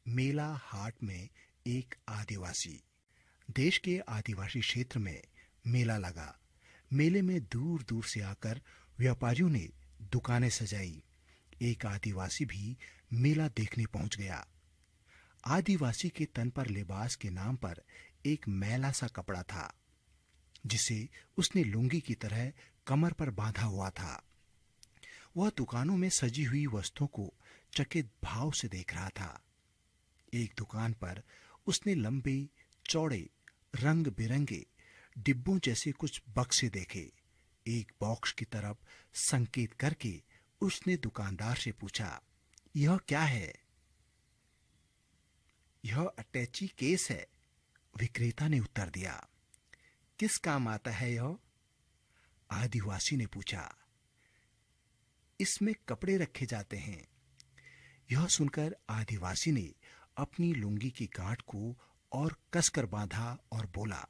मेला हाट में एक आदिवासी। देश के आदिवासी क्षेत्र में मेला लगा। मेले में दूर दूर से आकर व्यापारियों ने दुकानें सजाई। एक आदिवासी भी मेला देखने पहुंच गया। आदिवासी के तन पर लिबास के नाम पर एक मैला सा कपड़ा था, जिसे उसने लुंगी की तरह कमर पर बांधा हुआ था। वह दुकानों में सजी हुई वस्तुओं को चकित भाव से देख रहा था। एक दुकान पर उसने लंबे चौड़े रंग बिरंगे डिब्बों जैसे कुछ बक्से देखे। एक बॉक्स की तरफ संकेत करके उसने दुकानदार से पूछा, यह क्या है? यह अटैची केस है, विक्रेता ने उत्तर दिया। किस काम आता है यह? आदिवासी ने पूछा। इसमें कपड़े रखे जाते हैं। यह सुनकर आदिवासी ने अपनी लुंगी की गांठ को और कसकर बांधा और बोला,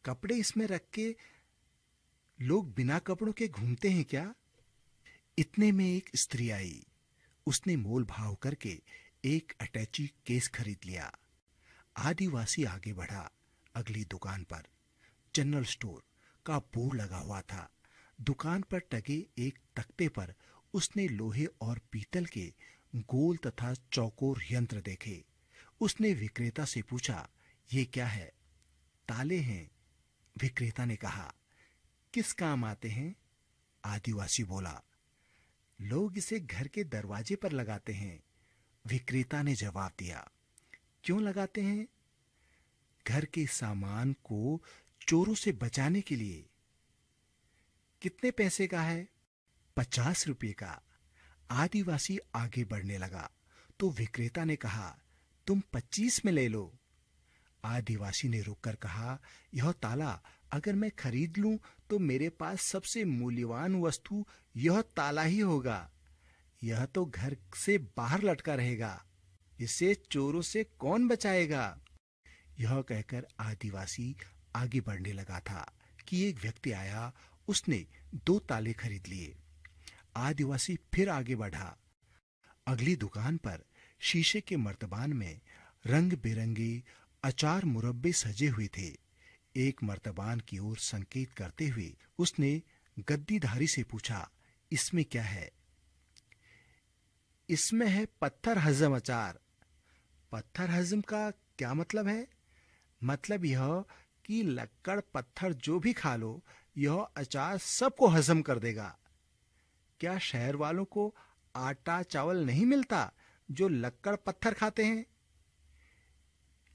कपड़े इसमें रख के लोग बिना कपड़ों के घूमते हैं क्या? इतने में एक स्त्री आई। उसने मोल भाव करके एक अटैची केस खरीद लिया। आदिवासी आगे बढ़ा। अगली दुकान पर जनरल स्टोर का बोर्ड लगा हुआ था। दुकान पर टंगे एक तख्ते पर उसने लोहे और पीतल के गोल तथा चौकोर यंत्र देखे। उसने विक्रेता से पूछा, ये क्या है? ताले हैं, विक्रेता ने कहा। किस काम आते हैं? आदिवासी बोला। लोग इसे घर के दरवाजे पर लगाते हैं, विक्रेता ने जवाब दिया। क्यों लगाते हैं? घर के सामान को चोरों से बचाने के लिए। कितने पैसे का है? 50 रुपये का। आदिवासी आगे बढ़ने लगा तो विक्रेता ने कहा, तुम 25 में ले लो। आदिवासी ने रुककर कहा, यह ताला अगर मैं खरीद लूं तो मेरे पास सबसे मूल्यवान वस्तु यह ताला ही होगा। यह तो घर से बाहर लटका रहेगा, इसे चोरों से कौन बचाएगा? यह कहकर आदिवासी आगे बढ़ने लगा था कि एक व्यक्ति आया। उसने 2 ताले खरीद लिए। आदिवासी फिर आगे बढ़ा। अगली दुकान पर शीशे के मर्तबान में रंग बिरंगे अचार मुरब्बे सजे हुए थे। एक मर्तबान की ओर संकेत करते हुए उसने गद्दीधारी से पूछा, इसमें क्या है? इसमें है पत्थर हजम अचार। पत्थर हजम का क्या मतलब है? मतलब यह कि लक्कड़ पत्थर जो भी खा लो, यह अचार सबको हजम कर देगा। क्या शहर वालों को आटा चावल नहीं मिलता जो लक्कड़ पत्थर खाते हैं?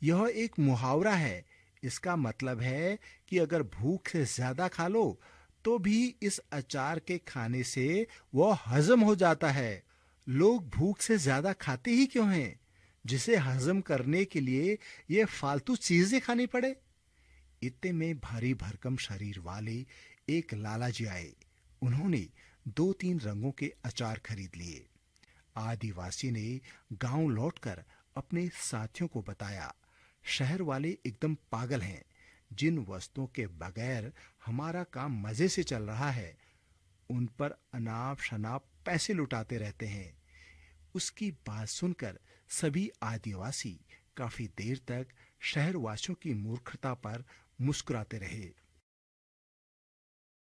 यह एक मुहावरा है। इसका मतलब है कि अगर भूख से ज्यादा खा लो तो भी इस अचार के खाने से वह हजम हो जाता है। लोग भूख से ज्यादा खाते ही क्यों हैं, जिसे हजम करने के लिए ये फालतू चीजें खानी पड़े? इतने में भारी भरकम शरीर वाले एक लालाजी आए। उन्होंने 2-3 रंगों के अचार खरीद लिए। आदिवासी ने गांव लौटकर अपने साथियों को बताया, शहर वाले एकदम पागल हैं। जिन वस्तुओं के बगैर हमारा काम मजे से चल रहा है, उन पर अनाप शनाप पैसे लुटाते रहते हैं। उसकी बात सुनकर सभी आदिवासी काफी देर तक शहरवासियों की मूर्खता पर मुस्कुराते रहे।